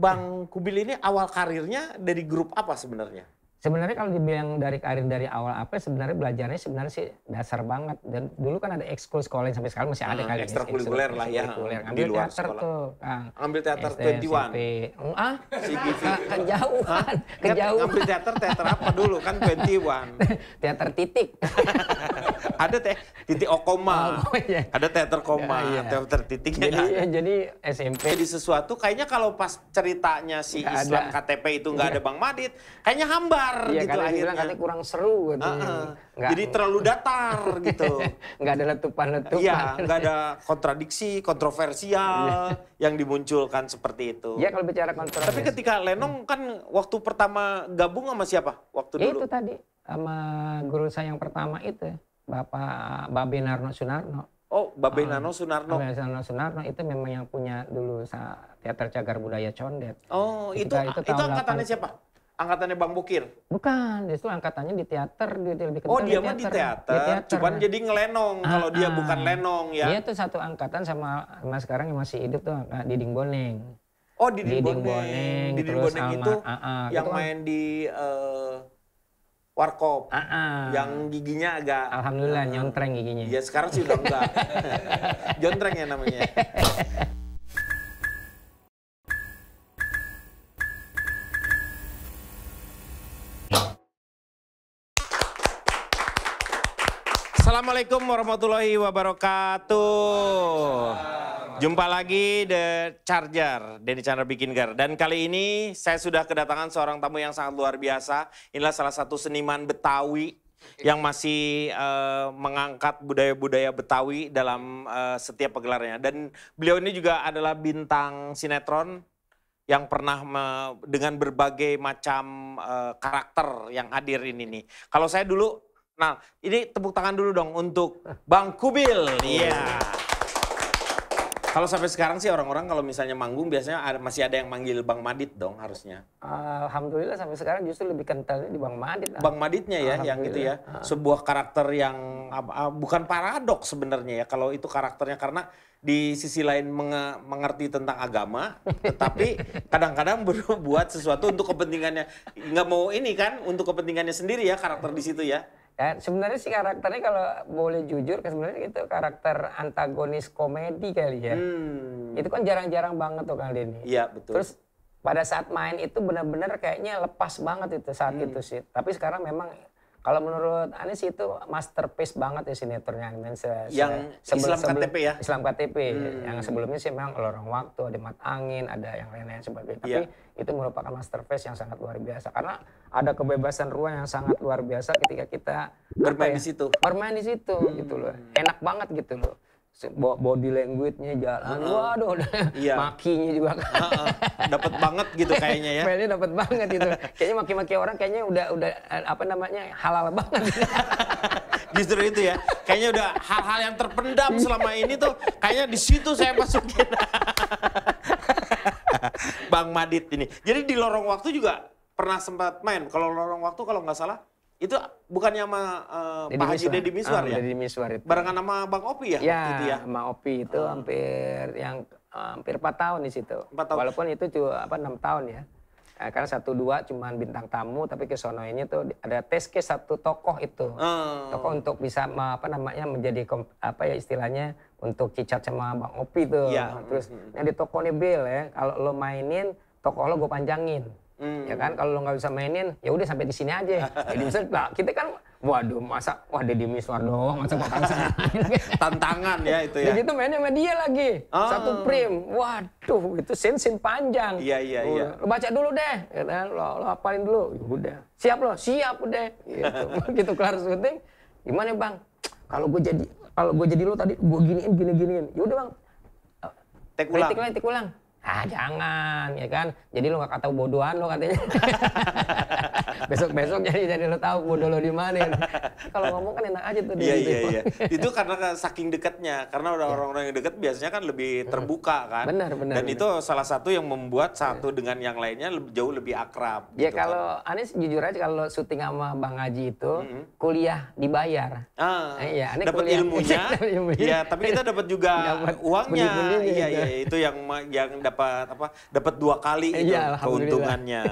Bang Kubil ini awal karirnya dari grup apa sebenarnya? Sebenarnya kalau dibilang dari karir dari awal apa sebenarnya belajarnya sebenarnya sih dasar banget. Dan dulu kan ada ekskul sekolah yang sampai sekarang masih ada kali. Ekstrakurikuler lah ya. Ambil teater sekolah. Tuh Kang. Ambil teater SD, 21. SMP. CGV. Kejauhan. Kejauhan. Ambil teater apa dulu kan 21. Teater titik. Ada titik Okoma. Ada teater koma, teater titiknya. Jadi SMP. Jadi sesuatu kayaknya kalau pas ceritanya si Nggak Islam ada. KTP itu nggak ada Bang Madit, kayaknya hambar Iya, gitu karena akhirnya. dibilang katanya kurang seru gitu. Jadi terlalu datar gitu. Nggak ada letupan-letupan. Iya, nggak ada kontradiksi, kontroversial yang dimunculkan seperti itu. Iya kalau bicara kontroversi. Tapi ketika Lenong kan waktu pertama gabung sama siapa? Waktu dulu? Itu tadi sama guru saya yang pertama itu, Bapak Babe Narno Sunarno. Oh, Babe Nano Sunarno. Babe Narno Sunarno itu memang yang punya dulu teater cagar budaya Condet. Oh, itu angkatannya siapa? Angkatannya Bang Bukir? Bukan, itu angkatannya di teater. Dia lebih oh, dia mah di teater. Cuman jadi ngelenong kalau dia bukan lenong ya. Dia tuh satu angkatan sama sekarang yang masih hidup tuh, Diding Boneng. Oh, Diding Boneng. Diding Boneng itu yang itu main di Warkop. Yang giginya agak... Alhamdulillah nyontreng giginya. Ya sekarang sih udah enggak. Jontreng ya namanya. Assalamualaikum warahmatullahi wabarakatuh. Jumpa lagi The Charger, Denny Chandra Bikingar. Dan kali ini saya sudah kedatangan seorang tamu yang sangat luar biasa. Inilah salah satu seniman Betawi yang masih mengangkat budaya-budaya Betawi dalam setiap pagelarannya. Dan beliau ini juga adalah bintang sinetron yang pernah dengan berbagai macam karakter yang hadir ini nih. Kalau saya dulu, nah ini tepuk tangan dulu dong untuk Bang Kubil. Iya. Kalau sampai sekarang sih orang-orang kalau misalnya manggung biasanya masih ada yang manggil Bang Madit dong harusnya. Alhamdulillah sampai sekarang justru lebih kentalnya di Bang Madit. Bang Maditnya ya yang gitu ya. Sebuah karakter yang bukan paradoks sebenarnya ya kalau itu karakternya karena di sisi lain mengerti tentang agama, tetapi kadang-kadang berbuat sesuatu untuk kepentingannya. Nggak mau ini kan untuk kepentingannya sendiri ya karakter di situ ya. Ya, sebenarnya sih karakternya kalau boleh jujur sebenarnya itu karakter antagonis komedi kali ya. Itu kan jarang-jarang banget tuh Kang Denny. Iya betul. Terus pada saat main itu benar-benar kayaknya lepas banget itu saat itu sih. Tapi sekarang memang kalau menurut Anies itu masterpiece banget ya sinetronnya. Yang Islam KTP ya? Islam KTP. Yang sebelumnya sih memang Lorong Waktu, ada Mat Angin, ada yang lain-lain sebagainya. Tapi itu merupakan masterpiece yang sangat luar biasa. Karena ada kebebasan ruang yang sangat luar biasa ketika kita bermain di situ. Bermain di situ gitu loh. Enak banget gitu loh. Body language-nya jalan, waduh, makinya juga dapat banget gitu kayaknya ya. Mainnya dapat banget gitu. Kayaknya maki-maki orang kayaknya udah apa namanya halal banget. Justru itu ya, kayaknya udah hal-hal yang terpendam selama ini tuh kayaknya di situ saya masukin. Bang Madit ini. Jadi di Lorong Waktu juga pernah sempat main. Kalau Lorong Waktu kalau nggak salah itu bukannya sama Pak Haji Deddy Miswar ya? Deddy Miswar itu. Barengan sama Bang Opi ya? Waktu itu ya? Sama Opi itu hampir 4 tahun di situ. 4 tahun. Walaupun itu cuma 6 tahun ya. Karena 1-2 cuman bintang tamu, tapi ke sono ini tuh ada tes case satu tokoh itu. Tokoh untuk bisa menjadi apa ya istilahnya untuk cicat sama Bang Opi tuh. Terus yang di tokoh nih Bill ya, kalau lo mainin tokoh lo gue panjangin. Ya kan kalau lo nggak bisa mainin ya udah sampai di sini aja. Jadi misalnya kita kan waduh Deddy Miswar doang masa tantangan ya itu ya. Jadi itu mainnya sama dia lagi. Satu frame. Waduh itu scene panjang. Iya. Lo baca dulu deh. Ya kan? Lo hafalin dulu. Ya udah. Siap lo? Siap udah. Gitu. Begitu kelar syuting, gimana Bang? Kalau gue jadi lo tadi gue giniin. Ya udah Bang. Take ulang. Ah jangan ya kan, jadi lo gak kata bodohan lo katanya. Besok-besok jadi lo tahu bodoh lo di mana. Kalau ngomong kan enak aja tuh. Iya. Itu karena saking dekatnya. Karena orang-orang yang dekat biasanya kan lebih terbuka kan. Benar. Dan itu salah satu yang membuat satu dengan yang lainnya jauh lebih akrab. Ya gitu kalau Anis jujur aja kalau syuting sama Bang Haji itu kuliah dibayar. Iya, dapat ilmunya. Iya, tapi kita dapat juga uangnya. Iya, itu yang dapat dapat 2 kali itu keuntungannya.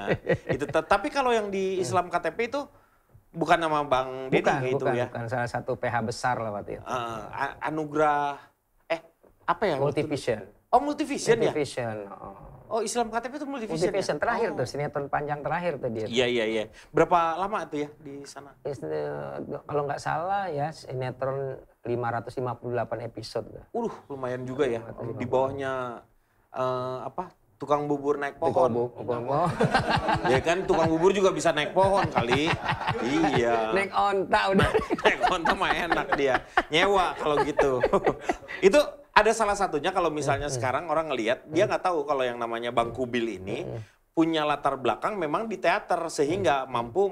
Itu. Tapi kalau yang di Islam KTP itu bukan nama Bang Denny itu ya? Bukan, salah satu PH besar lah waktu itu. Anugerah, apa ya? Multivision. Oh, Multivision ya? Multivision. Oh, Islam KTP itu Multivision ya? Terakhir tuh, sinetron panjang terakhir tuh dia. Iya. Berapa lama tuh ya di sana? Kalau nggak salah ya, sinetron 558 episode. Lumayan juga ya. Di bawahnya tukang bubur naik pohon. Ya kan tukang bubur juga bisa naik pohon kali. Iya. Naik onta udah. Naik onta mah enak dia. Nyewa kalau gitu. Itu ada salah satunya kalau misalnya sekarang orang ngelihat dia nggak tahu kalau yang namanya Bang Kubil ini punya latar belakang memang di teater sehingga mampu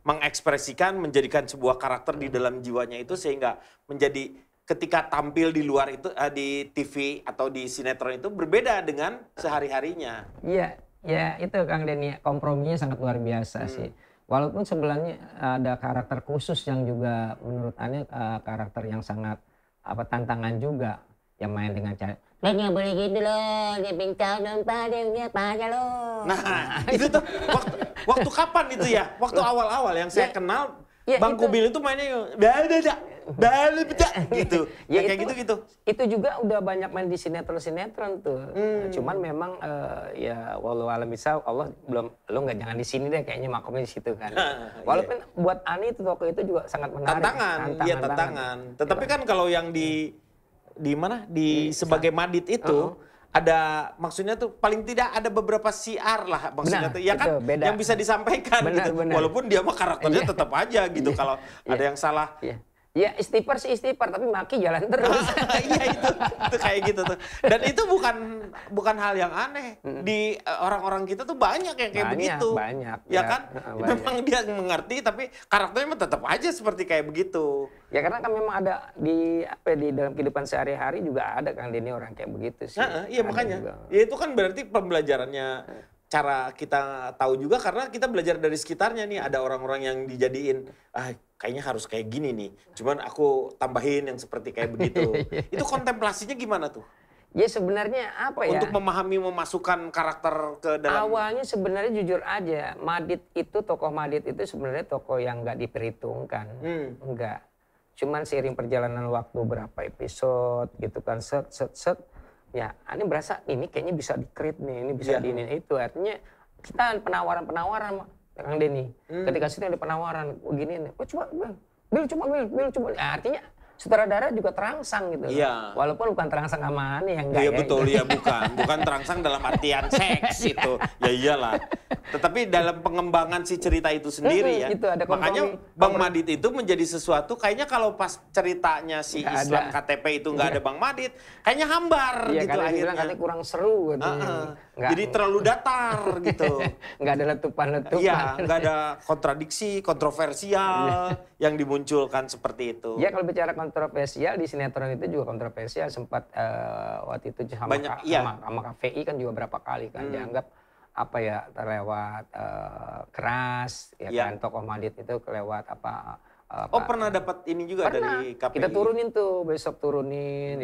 mengekspresikan, menjadikan sebuah karakter di dalam jiwanya itu sehingga menjadi ketika tampil di luar itu di TV atau di sinetron itu berbeda dengan sehari-harinya. Iya, ya itu Kang Denny, komprominya sangat luar biasa sih. Walaupun sebenarnya ada karakter khusus yang juga menurut Ane karakter yang sangat tantangan juga, yang main dengan cara nggak boleh gitu loh, dia pincang dan dia pada loh. Nah, itu tuh waktu kapan itu ya? Waktu awal-awal yang saya kenal Bang Kubil itu mainnya gitu. Ya kayak gitu. Itu juga udah banyak main di sinetron tuh. Cuman memang ya walau alam bisa Allah belum lo nggak jangan di sini deh kayaknya makomnya di situ kan. Walaupun buat Ani itu toko itu juga sangat menarik. Tantangan. Tetapi kan kalau yang di mana di sebagai Madit itu ada maksudnya tuh paling tidak ada beberapa siar lah maksudnya tuh ya kan yang bisa disampaikan gitu. Walaupun dia mah karakternya tetap aja gitu kalau ada yang salah. Ya istighfar sih istighfar tapi maki jalan terus. Iya itu kayak gitu tuh. Dan itu bukan hal yang aneh. Di orang-orang kita tuh banyak yang kayak begitu. Banyak. Ya kan? Memang dia mengerti tapi karakternya tetap aja seperti kayak begitu. Ya karena kan memang ada di dalam kehidupan sehari-hari juga ada Kang Denny orang kayak begitu sih. Iya makanya. Juga. Ya itu kan berarti pembelajarannya cara kita tahu juga karena kita belajar dari sekitarnya nih ada orang-orang yang dijadiin kayaknya harus kayak gini nih. Cuman aku tambahin yang seperti kayak begitu. Itu kontemplasinya gimana tuh? Ya sebenarnya apa ya? Untuk memahami memasukkan karakter ke dalam. Awalnya sebenarnya jujur aja, tokoh Madit itu sebenarnya tokoh yang nggak diperhitungkan. Enggak. Cuman seiring perjalanan waktu berapa episode gitu kan set. Ya, ini berasa ini kayaknya bisa di-create nih, ini bisa di ini itu. Artinya kita penawaran Kang Denny. Ketika situ ada penawaran begini nih. Coba Bil. Artinya sutradara juga terangsang gitu. Iya. Walaupun bukan terangsang sama Ani yang enggak. Iya betul ya bukan terangsang dalam artian seks itu. Ya iyalah. Tetapi dalam pengembangan si cerita itu sendiri ya. Itu ada makanya Bang Madit itu menjadi sesuatu kayaknya kalau pas ceritanya si gak Islam ada. KTP itu nggak ada Bang Madit, kayaknya hambar gitu akhirnya. Katanya kurang seru gitu. Jadi terlalu datar gitu. Nggak ada letupan-letupan. Iya, nggak ada kontradiksi, kontroversial yang dimunculkan seperti itu. Ya kalau bicara kontroversial di sinetron itu juga kontroversial sempat waktu itu sama KVI kan juga berapa kali kan dianggap terlewat keras ya kan tokoh Madit itu kelewat pernah dapat ini juga dari KPI. Kita turunin tuh besok turunin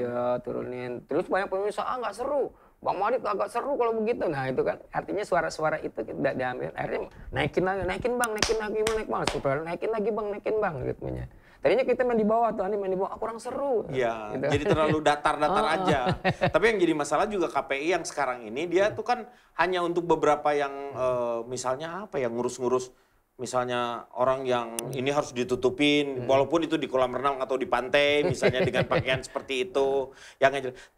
terus banyak pemirsa nggak seru Bang Madit agak seru kalau begitu. Nah itu kan artinya suara-suara itu tidak diambil akhirnya naikin lagi bang naikin bang gitu nya. Tadinya kita main di bawah tuh, main di bawah kurang seru. Iya, gitu. Jadi terlalu datar-datar aja. Tapi yang jadi masalah juga KPI yang sekarang ini dia tuh kan hanya untuk beberapa yang misalnya ngurus-ngurus misalnya orang yang ini harus ditutupin walaupun itu di kolam renang atau di pantai misalnya dengan pakaian seperti itu.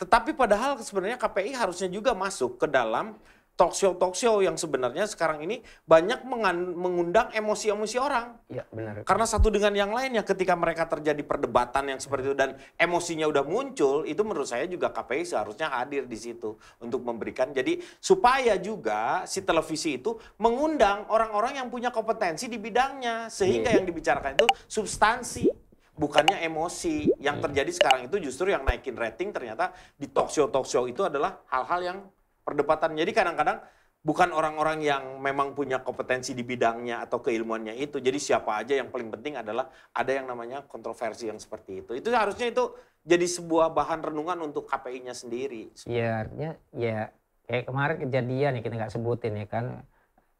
Tetapi padahal sebenarnya KPI harusnya juga masuk ke dalam talk show yang sebenarnya sekarang ini banyak mengundang emosi-emosi orang. Iya, benar. Karena satu dengan yang lainnya ketika mereka terjadi perdebatan yang seperti itu dan emosinya udah muncul, itu menurut saya juga KPI seharusnya hadir di situ untuk memberikan. Jadi supaya juga si televisi itu mengundang orang-orang yang punya kompetensi di bidangnya sehingga yang dibicarakan itu substansi. Bukannya emosi. Yang terjadi sekarang itu justru yang naikin rating ternyata di talk show itu adalah hal-hal yang perdebatan. Jadi kadang-kadang bukan orang-orang yang memang punya kompetensi di bidangnya atau keilmuannya itu. Jadi siapa aja, yang paling penting adalah ada yang namanya kontroversi yang seperti itu. Itu harusnya itu jadi sebuah bahan renungan untuk KPI-nya sendiri. Iya, artinya ya kayak kemarin kejadian ya kita nggak sebutin ya kan.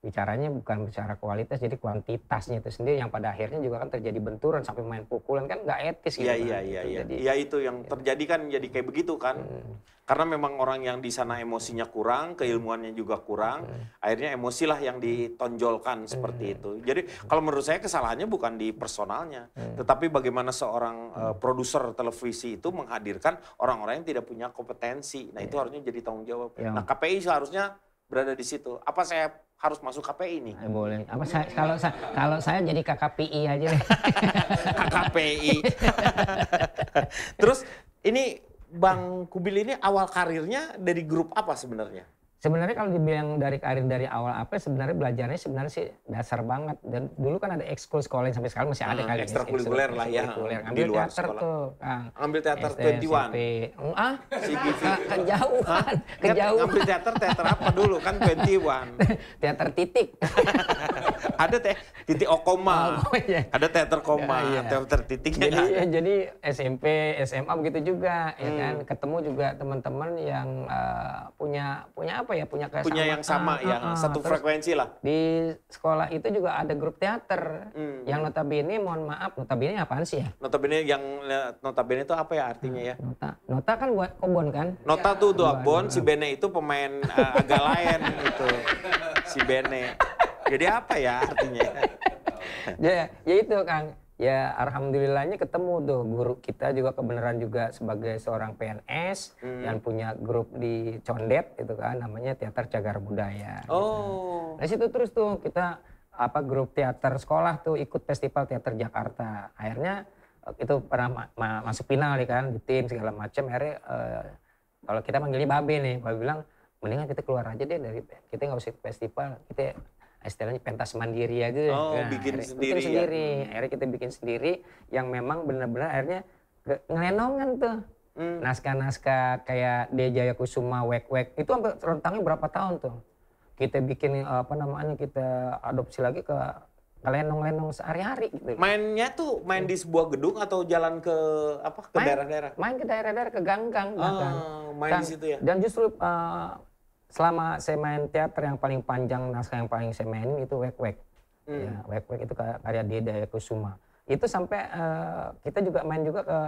Bicaranya bukan bicara kualitas, jadi kuantitasnya itu sendiri yang pada akhirnya juga kan terjadi benturan sampai main pukulan, kan nggak etis gitu. Iya. Iya itu yang terjadi kan jadi kayak begitu kan. Karena memang orang yang di sana emosinya kurang, keilmuannya juga kurang, akhirnya emosilah yang ditonjolkan seperti itu. Jadi kalau menurut saya kesalahannya bukan di personalnya, tetapi bagaimana seorang produser televisi itu menghadirkan orang-orang yang tidak punya kompetensi. Nah itu harusnya jadi tanggung jawab. Nah KPI seharusnya berada di situ. Apa saya harus masuk KPI nih? Boleh. Apa kalau saya jadi KKPI aja deh. KKPI. Terus ini Bang Kubil ini awal karirnya dari grup apa sebenarnya? Sebenarnya kalau dibilang dari karir dari awal apa, sebenarnya belajarnya sebenarnya sih dasar banget. Dan dulu kan ada ekskul sekolah yang sampai sekarang masih ada kali. Ekstrakurikuler lah ya. Ambil di luar teater sekolah. tuh, Kang. Ambil teater 21. CGV. Kejauhan. Ambil teater apa dulu kan 21. Teater titik. Ada titik Okoma. Ada teater koma, teater titiknya. Jadi SMP, SMA begitu juga ya kan. Ketemu juga teman-teman yang punya apa ya, punya kesamaan. Punya yang sama ya, satu frekuensi lah. Di sekolah itu juga ada grup teater yang notabene, mohon maaf, notabene apaan sih ya? Notabene itu apa ya artinya ya? Nota kan buat kobon kan? Nota tuh Bon, si Bene itu pemain agak lain itu. Si Bene. Jadi apa ya artinya? Ya itu Kang. Ya alhamdulillahnya ketemu tuh guru kita juga kebenaran juga sebagai seorang PNS yang punya grup di Condet itu kan, namanya Teater Cagar Budaya. Oh. Nah situ terus tuh kita grup teater sekolah tuh ikut festival teater Jakarta. Akhirnya itu pernah masuk final ya kan, di tim segala macam. Akhirnya kalau kita manggilnya Babe nih, Babe bilang mendingan kita keluar aja deh dari, kita nggak usah festival, kita istilahnya pentas mandiri aja. Bikin sendiri ya. Akhirnya kita bikin sendiri yang memang benar-benar akhirnya ngelenongan tuh. Naskah-naskah kayak De Jaya Kusuma, Wek-Wek, itu sampai rentangnya berapa tahun tuh. Kita bikin kita adopsi lagi ke lenong-lenong sehari-hari gitu. Mainnya tuh main di sebuah gedung atau jalan ke daerah-daerah? Main ke daerah-daerah, ke gang-gang bahkan. Main di situ ya. Dan justru selama saya main teater yang paling panjang, naskah yang paling saya mainin itu Wek-Wek. Ya, Wek-Wek itu karya De Jaya Kusuma. Itu sampai kita juga main juga ke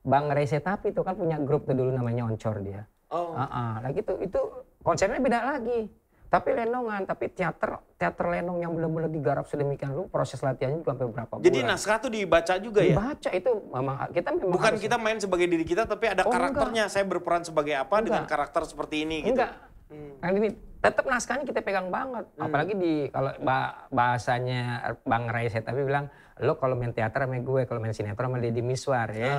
Bang Rese, tapi itu kan punya grup tuh dulu namanya Oncor dia. Nah gitu, itu konsepnya beda lagi. Tapi lenongan, tapi teater lenong yang benar-benar digarap sedemikian rupa, proses latihannya juga sampai berapa bulan. Jadi naskah tuh dibaca juga ya? Dibaca itu memang kita memang bukan kita main sebagai diri kita, tapi ada karakternya. Enggak. Saya berperan sebagai apa dengan karakter seperti ini gitu. Enggak. Nah, ini tetap naskahnya kita pegang banget. Apalagi kalau bahasanya Bang Rai saya tapi bilang, lo kalau main teater sama gue, kalau main sinetron sama Deddy Miswar ya.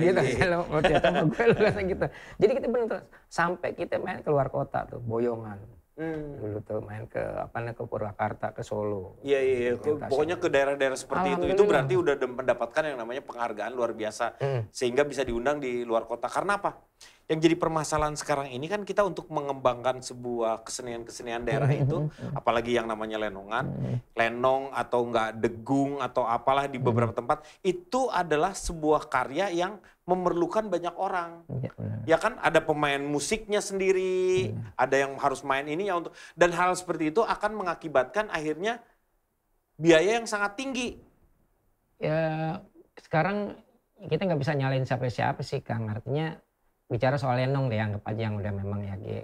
Gitu kalau mau teater sama gue lo kayak gitu. Jadi kita benar sampai kita main keluar kota tuh, Boyongan. Dulu tuh main ke Purwakarta, ke Solo. Iya. Pokoknya ke daerah-daerah seperti itu. Itu berarti udah mendapatkan yang namanya penghargaan luar biasa. Sehingga bisa diundang di luar kota. Karena apa? Yang jadi permasalahan sekarang ini kan kita untuk mengembangkan sebuah kesenian-kesenian daerah itu, apalagi yang namanya lenongan, lenong atau enggak degung atau apalah di beberapa tempat, itu adalah sebuah karya yang memerlukan banyak orang. Ya kan, ada pemain musiknya sendiri, ada yang harus main ini ya untuk, dan hal seperti itu akan mengakibatkan akhirnya biaya yang sangat tinggi. Ya sekarang kita nggak bisa nyalain siapa-siapa sih Kang, artinya bicara soal lenong deh, anggap aja yang udah memang lagi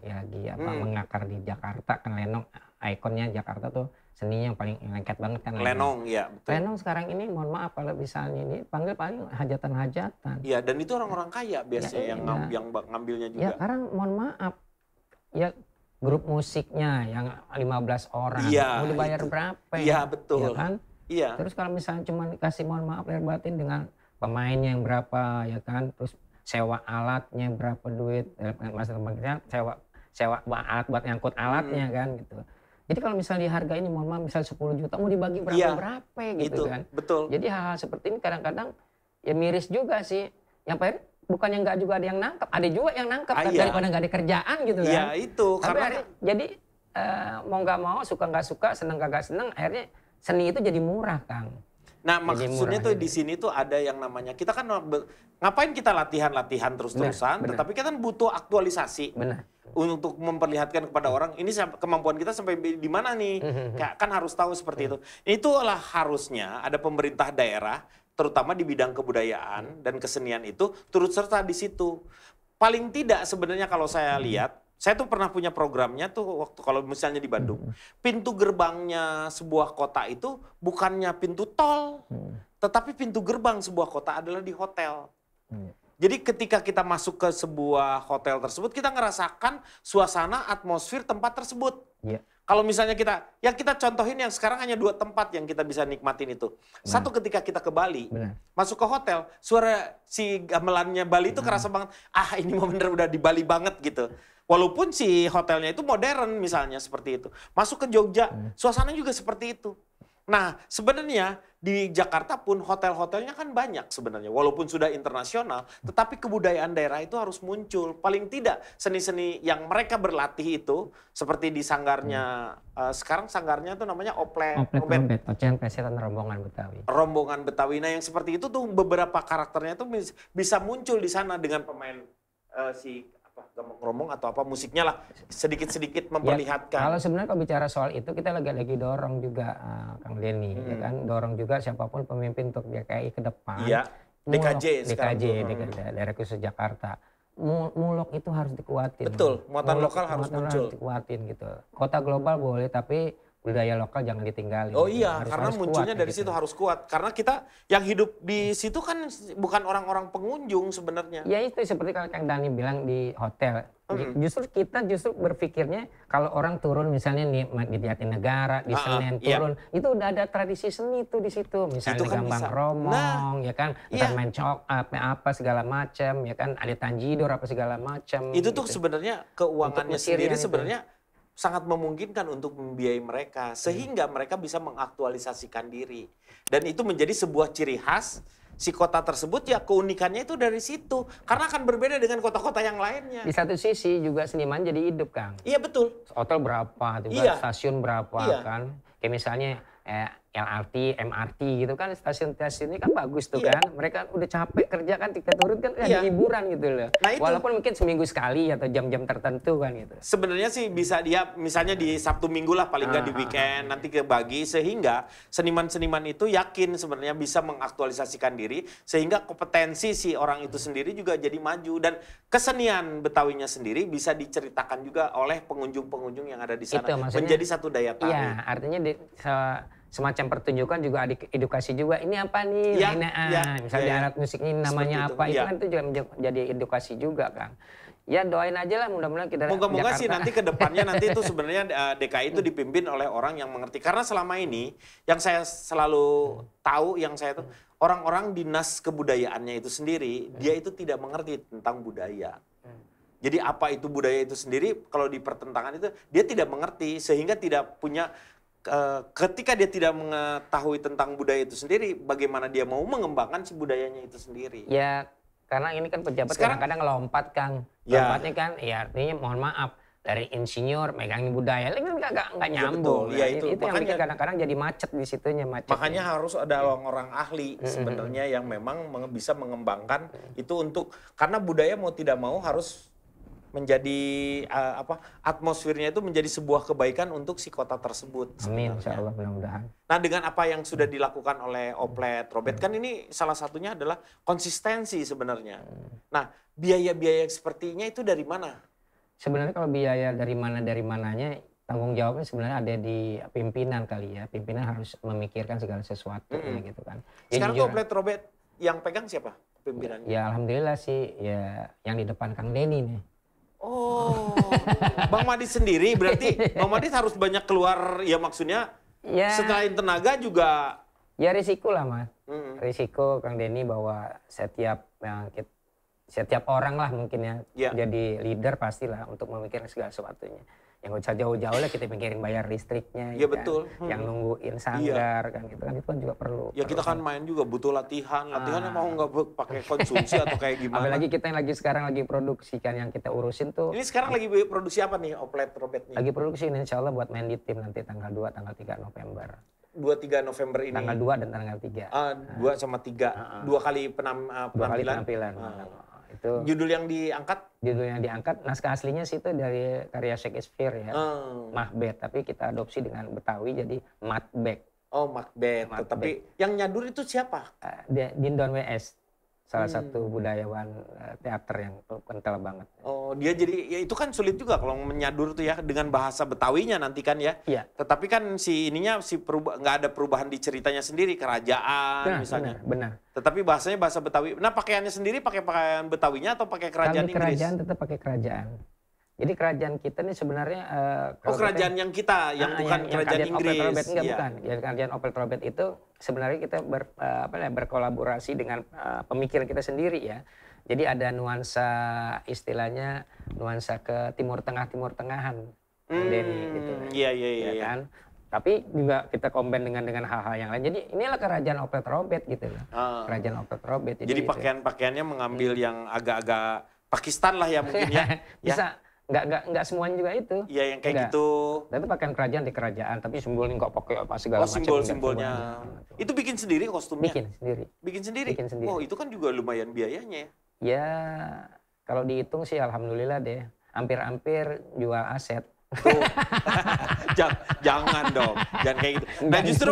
mengakar di Jakarta kan, lenong ikonnya Jakarta tuh seninya yang paling lengket banget kan. Lenong ya betul. Lenong sekarang ini mohon maaf kalau misalnya ini panggil paling hajatan-hajatan. Iya, dan itu orang-orang kaya biasanya yang ngambilnya juga. Ya sekarang mohon maaf ya grup musiknya yang 15 orang. Iya, Mau dibayar itu. berapa? Iya, betul. Ya kan? Iya. Terus kalau misalnya cuma dikasih mohon maaf lahir batin dengan pemainnya yang berapa ya kan, terus sewa alatnya berapa duit, maksudnya sewa alat buat ngangkut alatnya kan gitu. Jadi kalau misalnya dihargain mohon maaf misal 10 juta mau dibagi berapa gitu kan. Betul. Jadi hal-hal seperti ini kadang-kadang ya miris juga sih. Yang Pak Heri bukannya nggak juga ada yang nangkep, ada juga yang nangkep kan, daripada nggak ada kerjaan gitu kan. Iya itu. Tapi jadi mau nggak mau, suka nggak suka, seneng kagak seneng, akhirnya seni itu jadi murah, Kang. Nah maksudnya tuh di sini tuh ada yang namanya, kita kan ngapain kita latihan terus-terusan, tetapi kita kan butuh aktualisasi. Benar. Untuk memperlihatkan kepada orang, ini kemampuan kita sampai di mana nih, kan harus tahu seperti itu. Itulah harusnya ada pemerintah daerah, terutama di bidang kebudayaan dan kesenian itu turut serta di situ. Paling tidak sebenarnya kalau saya lihat, saya tuh pernah punya programnya tuh waktu kalau misalnya di Bandung. Pintu gerbangnya sebuah kota itu bukannya pintu tol, tetapi pintu gerbang sebuah kota adalah di hotel. Jadi ketika kita masuk ke sebuah hotel tersebut, kita ngerasakan suasana, atmosfer tempat tersebut. Yeah. Kalau misalnya kita contohin yang sekarang hanya 2 tempat yang kita bisa nikmatin itu. Satu ketika kita ke Bali, masuk ke hotel, suara si gamelannya Bali itu kerasa banget. Ah ini mau bener udah di Bali banget gitu. Walaupun si hotelnya itu modern misalnya seperti itu. Masuk ke Jogja, suasananya juga seperti itu. Nah sebenarnya di Jakarta pun hotel-hotelnya kan banyak sebenarnya. Walaupun sudah internasional, tetapi kebudayaan daerah itu harus muncul. Paling tidak seni-seni yang mereka berlatih itu, seperti di sanggarnya, sekarang sanggarnya itu namanya Oplet Trompet. Ocehan Pesetan Rombongan Betawi. Rombongan Betawi. Nah yang seperti itu tuh beberapa karakternya tuh bisa muncul di sana dengan pemain gambang-rombong atau apa musiknya lah sedikit-sedikit memperlihatkan. Ya, kalau sebenarnya kalau bicara soal itu kita lagi dorong juga Kang Denny, ya kan, dorong juga siapapun pemimpin untuk DKI ke depan. Iya. DKJ Daerah Khusus Jakarta. Mulok itu harus dikuatin. Betul, muatan lokal harus muncul. Harus dikuatin gitu. Kota global boleh tapi budaya lokal jangan ditinggalin. Oh iya, karena munculnya dari situ harus kuat. Karena kita yang hidup di situ kan bukan orang-orang pengunjung sebenarnya. Ya itu seperti kalau Kang Dani bilang di hotel. Kita berpikirnya kalau orang turun misalnya di Jatinegara, di Senen turun, itu udah ada tradisi seni tuh di situ. Misalnya kan gambang romong, ya kan, kita main apa segala macam, ya kan, ada tanjidor apa segala macam. Itu tuh sebenarnya keuangannya sendiri sebenarnya sangat memungkinkan untuk membiayai mereka sehingga mereka bisa mengaktualisasikan diri. Dan itu menjadi sebuah ciri khas si kota tersebut, ya keunikannya itu dari situ. Karena akan berbeda dengan kota-kota yang lainnya. Di satu sisi juga seniman jadi hidup, Kang. Iya betul. Hotel berapa, juga stasiun berapa kan. Kayak misalnya LRT, MRT gitu kan, stasiun-stasiun ini kan bagus tuh kan. Mereka udah capek kerja kan, tiket turun kan ada hiburan gitu loh. Nah, walaupun mungkin seminggu sekali atau jam-jam tertentu kan gitu. Sebenarnya sih bisa dia misalnya di Sabtu Minggu lah paling nggak di weekend nanti kebagi sehingga seniman-seniman itu yakin sebenarnya bisa mengaktualisasikan diri sehingga kompetensi si orang itu sendiri juga jadi maju dan kesenian Betawinya sendiri bisa diceritakan juga oleh pengunjung-pengunjung yang ada di sana. Itu, menjadi satu daya tarik. Iya, artinya semacam pertunjukan juga edukasi juga. Ini apa nih? Misalnya alat musik ini namanya apa? Itu kan itu juga menjadi edukasi juga kan. Ya doain aja lah mudah-mudahan kita. Moga-moga sih nanti ke depannya nanti itu sebenarnya DKI itu dipimpin oleh orang yang mengerti. Karena selama ini yang saya selalu tahu, yang saya tahu orang-orang dinas kebudayaannya itu sendiri, dia itu tidak mengerti tentang budaya. Jadi apa itu budaya itu sendiri kalau di pertentangan itu dia tidak mengerti sehingga tidak punya ketika dia tidak mengetahui tentang budaya itu sendiri, bagaimana dia mau mengembangkan si budayanya itu sendiri? Ya, karena ini kan pejabat kadang-kadang lompat, Kang. Lompatnya kan, ya artinya mohon maaf, dari insinyur megangin budaya, ini nggak nyambung. Ya, betul. Itu yang bikin kadang-kadang jadi macet di situnya. Makanya harus ada orang-orang ahli sebenarnya yang memang bisa mengembangkan itu untuk, karena budaya mau tidak mau harus menjadi atmosfernya itu menjadi sebuah kebaikan untuk si kota tersebut. Amin, insya Allah mudah-mudahan. Nah dengan apa yang sudah dilakukan oleh Oplet Trompet kan ini salah satunya adalah konsistensi sebenarnya. Nah biaya-biaya sepertinya itu dari mana? Sebenarnya kalau biaya dari mananya tanggung jawabnya sebenarnya ada di pimpinan kali ya. Pimpinan harus memikirkan segala sesuatu gitu kan. Ya, sekarang Oplet Trompet yang pegang siapa pimpinannya? Ya alhamdulillah sih ya yang di depan Kang Denny nih. Oh, Bang Madis sendiri berarti Bang Madis harus banyak keluar, ya maksudnya Ya, selain tenaga juga. ya risiko lah Mas. Risiko Kang Denny bahwa setiap orang lah mungkin ya, jadi leader pastilah untuk memikirkan segala sesuatunya. Yang gak usah jauh-jauh lah kita pikirin bayar listriknya. Iya kan? betul. Yang nungguin sanggar kan itu kan juga perlu. Ya kita kan main juga butuh latihan. Latihannya mau nggak pakai konsumsi atau kayak gimana. Apalagi kita yang sekarang lagi produksi kan yang kita urusin tuh. Ini sekarang lagi produksi apa nih Oplet Robet nih? Lagi produksi ini insya Allah buat main di tim nanti tanggal 2, tanggal 3 November. 2-3 November ini? Tanggal 2 dan tanggal 3. 2 sama 3. 2 kali penampilan? 2 kali penampilan. Itu judul yang diangkat? Judul yang diangkat, naskah aslinya sih itu dari karya Shakespeare ya. Macbeth, tapi kita adopsi dengan Betawi jadi Macbeth. Oh Macbeth. Tapi yang nyadur itu siapa? Dindon W.S. Salah satu budayawan teater yang kental banget. Oh dia jadi, ya itu kan sulit juga kalau menyadur tuh ya dengan bahasa Betawinya nanti kan ya. Iya. Tetapi kan nggak ada perubahan di ceritanya sendiri, kerajaan misalnya. Benar. Tetapi bahasanya bahasa Betawi. Nah pakaiannya sendiri pakai pakaian Betawinya atau pakai kerajaan Inggris? Kerajaan tetap pakai kerajaan. Jadi kerajaan kita ini sebenarnya kerajaan yang kita yang bukan kerajaan Inggris. Bukan. Ya, kerajaan Oplet Robert itu sebenarnya kita berkolaborasi dengan pemikiran kita sendiri ya. Jadi ada nuansa istilahnya nuansa ke Timur Tengahan Denny gitu. Iya kan. Tapi juga kita combine dengan hal-hal yang lain. Jadi inilah kerajaan Oplet Robert gitu loh. Kerajaan Oplet Robert. Jadi pakaian-pakaiannya mengambil yang agak-agak Pakistan lah ya mungkin ya. Bisa. Nggak semuanya juga itu. Iya yang kayak gitu. Tapi pakaian kerajaan di kerajaan, tapi simbolnya nggak pakai apa segala macam. Simbolnya. Itu bikin sendiri kostumnya? Bikin sendiri. Oh itu kan juga lumayan biayanya ya? Ya kalau dihitung sih alhamdulillah deh. Hampir-hampir jual aset. Tuh. Jangan dong, jangan kayak gitu. Nah justru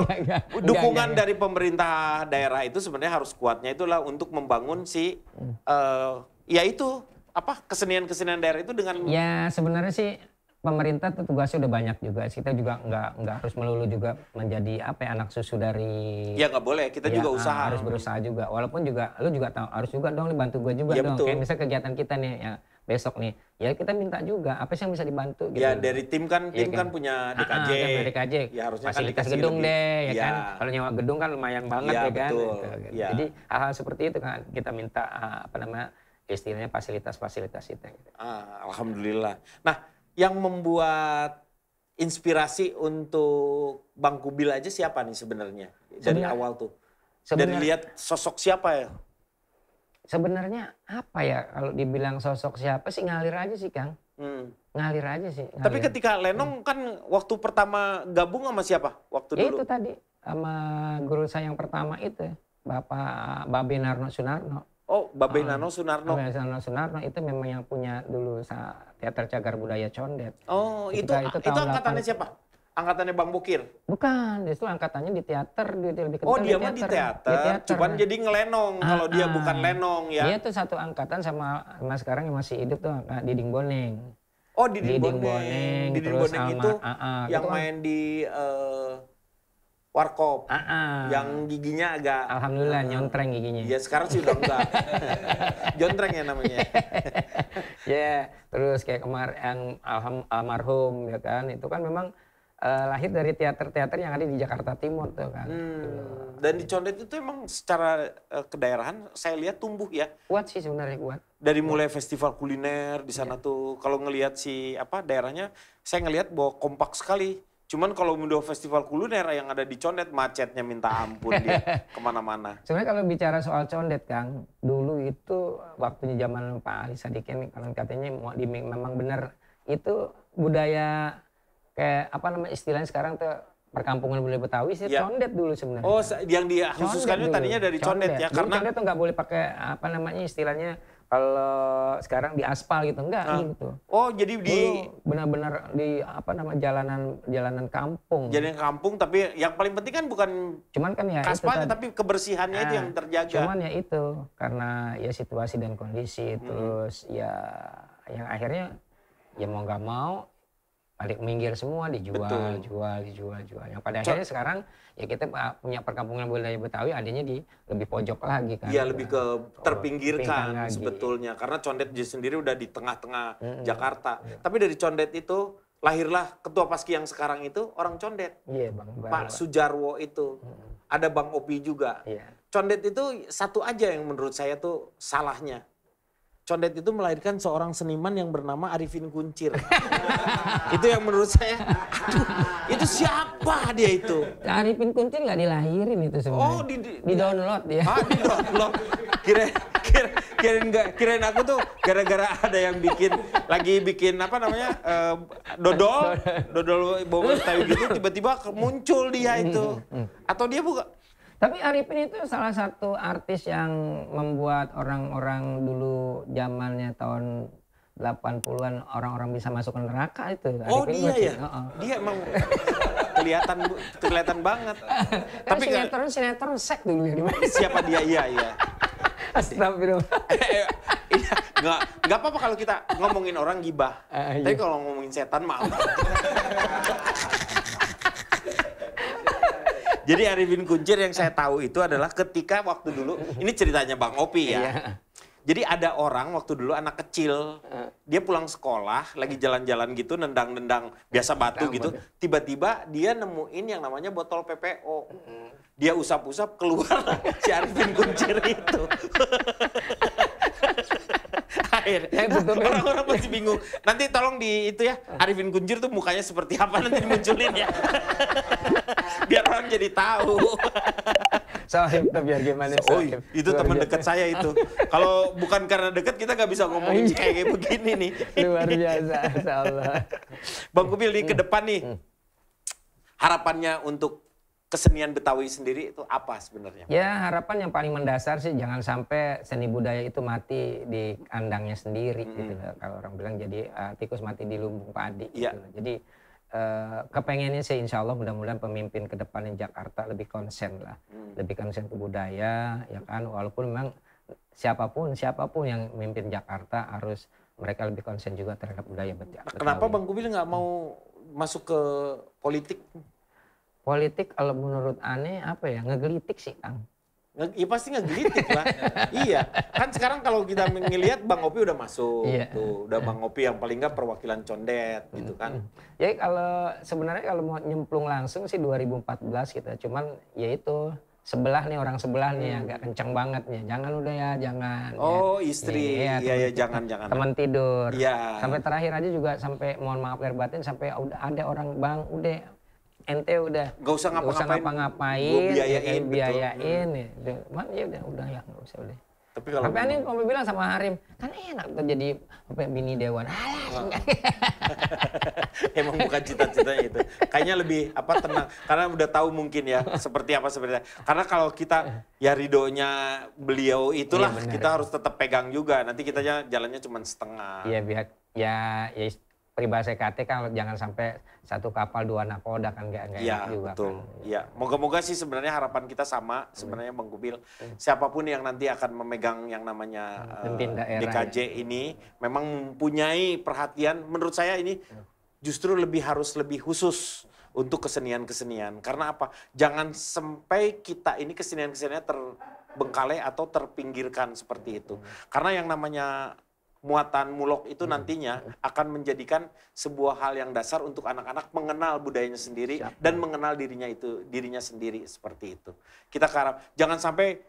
dukungan dari pemerintah daerah itu sebenarnya harus kuatnya itulah untuk membangun ya itu kesenian-kesenian daerah itu dengan. Ya sebenarnya sih pemerintah tuh tugasnya udah banyak juga. Kita juga nggak harus melulu juga menjadi anak susu dari. Ya nggak boleh, kita juga usaha. Harus berusaha juga. Walaupun juga lu juga tahu harus juga dong bantu gue juga dong. Betul. Kayak misalnya kegiatan kita nih ya besok nih, ya kita minta juga apa sih yang bisa dibantu gitu. Ya dari tim kan punya DKJ. DKJ. Ya harusnya fasilitas kan gedung lebih. deh ya kan. Kalau nyewa gedung kan lumayan banget ya kan. Betul. Gitu. Jadi hal-hal seperti itu kan kita minta istilahnya fasilitas itu. Alhamdulillah. Nah, yang membuat inspirasi untuk Bang Kubil aja siapa nih sebenarnya? Dari awal tuh. Dari lihat sosok siapa ya? Sebenarnya apa ya kalau dibilang sosok siapa sih ngalir aja sih Kang. Ngalir aja sih. Ngalir. Tapi ketika Lenong kan waktu pertama gabung sama siapa? Waktu dulu? Itu tadi sama guru saya yang pertama itu Bapak Babe Narno Sunarno. Oh, Babe Nano Sunarno. Babe Nano Sunarno itu memang yang punya dulu teater cagar budaya Condet. Oh, itu angkatannya siapa? Angkatannya Bang Bokir? Bukan, justru angkatannya di teater. Dia lebih kental dia mah di teater. Cuman jadi ngelenong kalau dia bukan lenong ya. Dia tuh satu angkatan sama sekarang yang masih hidup tuh Diding Boneng. Oh, Diding Boneng. Diding Boneng itu yang itu main di Warkop, yang giginya agak. Alhamdulillah nyontreng giginya. Ya sekarang sih udah enggak. Jontreng ya namanya. Ya, terus kayak kemarin almarhum ya kan, itu kan memang lahir dari teater-teater yang ada di Jakarta Timur tuh kan. Dan di Condet itu emang secara kedaerahan saya lihat tumbuh ya. Kuat sih sebenarnya kuat. Dari mulai festival kuliner di sana tuh, kalau ngelihat daerahnya, saya ngelihat bahwa kompak sekali. Cuman kalau udah festival kuliner yang ada di Condet, macetnya minta ampun dia kemana-mana. Sebenarnya kalau bicara soal Condet Kang, dulu itu waktunya zaman Pak Ali Sadikin, kalau katanya memang benar itu budaya kayak istilahnya sekarang tuh perkampungan budaya Betawi sih Condet dulu sebenarnya. Oh, yang dikhususkannya tadinya dari Condet ya? Dulu karena Condet tuh nggak boleh pakai istilahnya kalau sekarang di aspal gitu enggak gitu. Oh, jadi benar-benar di jalanan kampung. Jalanan kampung, tapi yang paling penting kan bukan cuman kan ya aspalnya tapi kebersihannya itu yang terjaga. Cuman ya itu karena ya situasi dan kondisi terus ya yang akhirnya ya mau nggak mau balik minggir semua, dijual, jual. Yang pada akhirnya sekarang ya kita punya perkampungan budaya Betawi adanya di lebih pojok lagi kan. Iya, lebih ke terpinggirkan sebetulnya. Karena Condet sendiri udah di tengah-tengah Jakarta. Tapi dari Condet itu lahirlah Ketua Paski yang sekarang itu orang Condet. Iya, Bang. Pak Sujarwo itu. Ada Bang Opi juga. Iya. Condet itu satu aja yang menurut saya tuh salahnya. Condet itu melahirkan seorang seniman yang bernama Arifin Kuncir. Itu yang menurut saya, aduh, itu siapa dia itu? Arifin Kuncir nggak dilahirin itu sebenarnya. Oh, di download ya. Di download. Kirain aku tuh gara-gara ada yang lagi bikin apa namanya dodol bawa Betawi gitu, tiba-tiba muncul dia itu. Atau dia bukan? Tapi Arifin itu salah satu artis yang membuat orang-orang dulu zamannya tahun 80-an orang-orang bisa masuk ke neraka itu. Oh, Arifin dia ya? Dia emang kelihatan banget. Tapi sinetron sek dulu ya. Siapa dia? Iya. Astagfirullah. Nggak apa-apa kalau kita ngomongin orang gibah. Tapi kalau ngomongin setan maaf. Jadi Arifin Kuncir yang saya tahu itu adalah ketika waktu dulu, ini ceritanya Bang Opi ya. Jadi ada orang waktu dulu anak kecil, dia pulang sekolah, lagi jalan-jalan gitu, nendang-nendang biasa batu gitu. Tiba-tiba dia nemuin yang namanya botol PPO. Dia usap-usap keluar si Arifin Kuncir itu. Orang-orang masih bingung. Nanti tolong di itu ya, Arifin Kuncir tuh mukanya seperti apa nanti dimunculin ya. Biar orang jadi tahu. Sohib tuh biar gimana Sohib. Itu teman dekat saya itu. Kalau bukan karena dekat kita nggak bisa ngomongin kayak begini nih. Luar biasa, insyaallah. Bang Kubil di ke depan nih, harapannya untuk kesenian Betawi sendiri itu apa sebenarnya? Ya harapan yang paling mendasar sih jangan sampai seni budaya itu mati di kandangnya sendiri gitu loh. Kalau orang bilang jadi tikus mati di lumbung padi gitu loh. Jadi kepengennya sih insya Allah mudah-mudahan pemimpin ke depannya Jakarta lebih konsen lah. Lebih konsen ke budaya ya kan, walaupun memang siapapun yang memimpin Jakarta harus mereka lebih konsen juga terhadap budaya Betawi. Kenapa Bang Kubil nggak mau masuk ke politik? Politik kalau menurut aneh apa ya, ngegelitik sih Kang. Ya pasti ngegelitik lah. Iya, kan sekarang kalau kita ngelihat Bang Opi udah masuk tuh, udah Bang Opi yang paling nggak perwakilan Condet gitu kan. Jadi kalau sebenarnya kalau mau nyemplung langsung sih 2014 gitu, cuman ya itu orang sebelah nih agak kencang banget nih. Jangan udah ya, jangan. Oh ya. istri, iya jangan. Teman tidur. Iya. Sampai terakhir aja juga sampai mohon maaf lahir batin sampai udah ada orang Bang udah ente udah nggak usah ngapa-ngapain, biayain ya udah ya nggak usah udah. Tapi kalau aneh mau bilang sama Harim kan enak tuh jadi bini dewan. Emang bukan cita-citanya itu. Kayaknya lebih tenang karena udah tahu mungkin ya seperti apa sebenarnya. Karena kalau kita ya ridhonya beliau itulah kita harus tetap pegang juga. Nanti kita jalannya cuma setengah. Iya biar ya peribahasa KT kan jangan sampai satu kapal dua nakoda kan nggak ya, juga betul. kan. Iya, moga-moga sih sebenarnya harapan kita sama sebenarnya Bang Kubil. Siapapun yang nanti akan memegang yang namanya DKJ ini memang mempunyai perhatian. Menurut saya ini justru harus lebih khusus untuk kesenian-kesenian. Karena apa? Jangan sampai kita ini kesenian-kesenian terbengkalai atau terpinggirkan seperti itu. Karena yang namanya muatan mulok itu nantinya akan menjadikan sebuah hal yang dasar untuk anak-anak mengenal budayanya sendiri dan mengenal dirinya sendiri seperti itu. Kita harap jangan sampai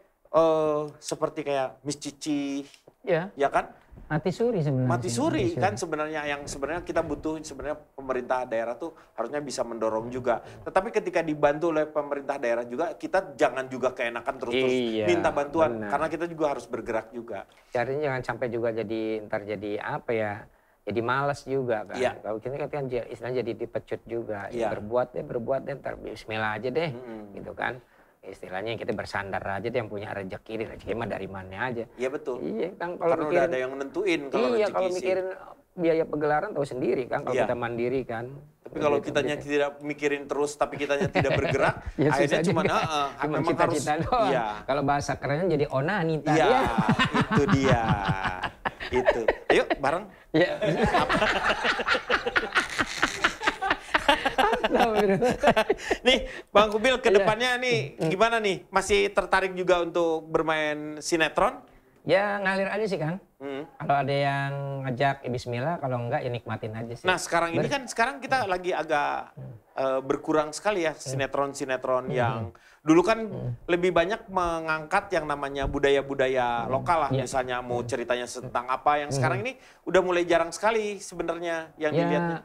seperti kayak Miss Cici, ya kan? Mati suri sebenarnya. Mati suri kan sebenarnya yang sebenarnya kita butuh sebenarnya pemerintah daerah tuh harusnya bisa mendorong juga. Tetapi ketika dibantu oleh pemerintah daerah juga kita jangan juga keenakan terus-terus minta bantuan karena kita juga harus bergerak juga. Caranya jangan sampai juga jadi apa ya? Jadi malas juga kan. Kalau kita kan istilahnya jadi dipecut juga. Berbuat deh ntar bismillah aja deh gitu kan. Istilahnya kita bersandar aja deh yang punya rezeki mah dari mana aja. Iya betul. Iya kan kalau mikirin, udah ada yang nentuin kalau rezeki. Iya kalau mikirin biaya pegelaran tahu sendiri kan kalau kita mandiri kan. Tapi kalau kitanya tidak mikirin terus tapi kitanya tidak bergerak, akhirnya cuma memang harus. Kalau bahasa kerennya jadi onanita. Iya, itu dia. Itu. Ayo bareng. Iya. tahu. Nih Bang Kubil, ke depannya nih gimana nih? Masih tertarik juga untuk bermain sinetron? Ya ngalir aja sih Kang. Kalau ada yang ngajak ya bismillah, kalau enggak ya nikmatin aja sih. Nah sekarang ini kan kita lagi agak berkurang sekali ya sinetron-sinetron yang dulu kan lebih banyak mengangkat yang namanya budaya-budaya lokal lah. Misalnya mau ceritanya tentang apa, yang sekarang ini udah mulai jarang sekali sebenarnya yang dilihatnya.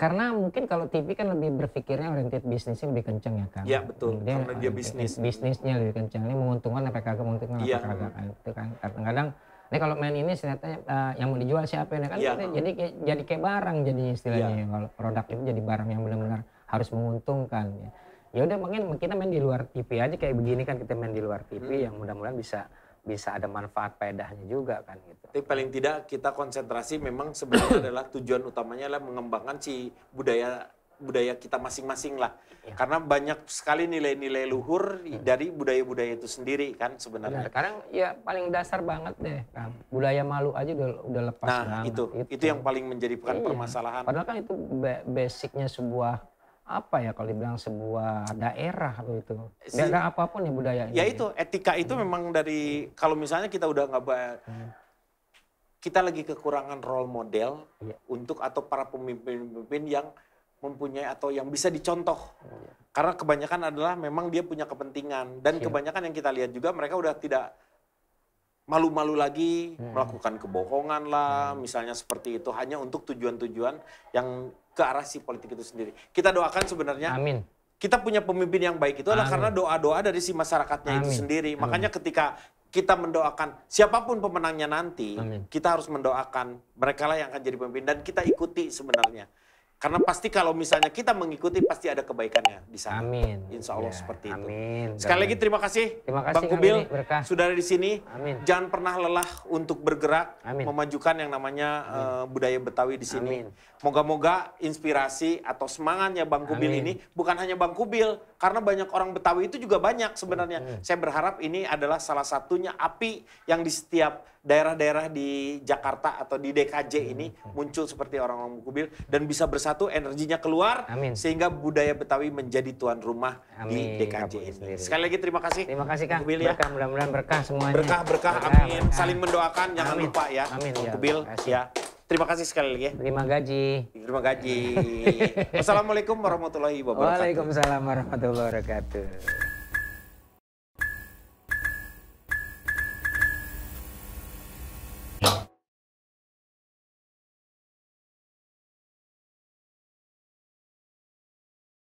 Karena mungkin kalau TV kan lebih berpikirnya oriented bisnisnya lebih kencang ya Kang. Iya betul, karena dia bisnis. Bisnisnya lebih kencang. Ini menguntungkan apa kagak, menguntungkan apa kagak kan. Itu kan kadang-kadang, ini kalau main ini sinetronnya yang mau dijual siapa ini kan, jadi kayak barang jadi istilahnya. Kalau produk itu jadi barang yang benar-benar harus menguntungkan. Ya udah mungkin kita main di luar TV aja kayak begini kan, kita main di luar TV yang mudah-mudahan bisa ada manfaat faedahnya juga kan gitu. Tapi paling tidak kita konsentrasi memang sebenarnya adalah tujuan utamanya adalah mengembangkan si budaya kita masing-masing lah. Karena banyak sekali nilai-nilai luhur dari budaya-budaya itu sendiri kan sebenarnya. Sekarang ya paling dasar banget deh kan. Budaya malu aja udah lepas banget. Itu yang paling menjadi permasalahan. Padahal kan itu basicnya sebuah apa ya, kalau dibilang sebuah daerah atau itu. Daerah apapun ya budayanya. Ya itu, etika itu memang dari, kalau misalnya kita udah nggak kita lagi kekurangan role model untuk atau para pemimpin-pemimpin yang mempunyai atau yang bisa dicontoh. Karena kebanyakan adalah memang dia punya kepentingan. Dan kebanyakan yang kita lihat juga mereka udah tidak malu-malu lagi melakukan kebohongan lah, misalnya seperti itu, hanya untuk tujuan-tujuan yang ke arah si politik itu sendiri. Kita doakan sebenarnya. Amin. Kita punya pemimpin yang baik itu adalah karena doa-doa dari si masyarakatnya itu sendiri. Makanya ketika kita mendoakan siapapun pemenangnya nanti, kita harus mendoakan mereka lah yang akan jadi pemimpin dan kita ikuti sebenarnya. Karena pasti kalau misalnya kita mengikuti pasti ada kebaikannya di sana. Amin. Insya Allah seperti itu. Amin. Sekali lagi terima kasih Bang Kubil sudah ada di sini. Amin. Jangan pernah lelah untuk bergerak memajukan yang namanya budaya Betawi di sini. Moga-moga inspirasi atau semangatnya Bang Kubil ini bukan hanya Bang Kubil, karena banyak orang Betawi itu juga banyak sebenarnya. Saya berharap ini adalah salah satunya api yang di setiap daerah-daerah di Jakarta atau di DKJ ini muncul seperti orang-orang Bang Kubil dan bisa bersatu, energinya keluar sehingga budaya Betawi menjadi tuan rumah di DKJ ini. Sekali lagi terima kasih. Terima kasih Kang. Kubil, berkah, mudah-mudahan berkah semuanya. Berkah, amin. Saling mendoakan, jangan lupa ya. Amin. Bang Kubil, ya. Terima kasih sekali lagi ya. Terima gaji. Wassalamualaikum warahmatullahi wabarakatuh. Waalaikumsalam warahmatullahi wabarakatuh.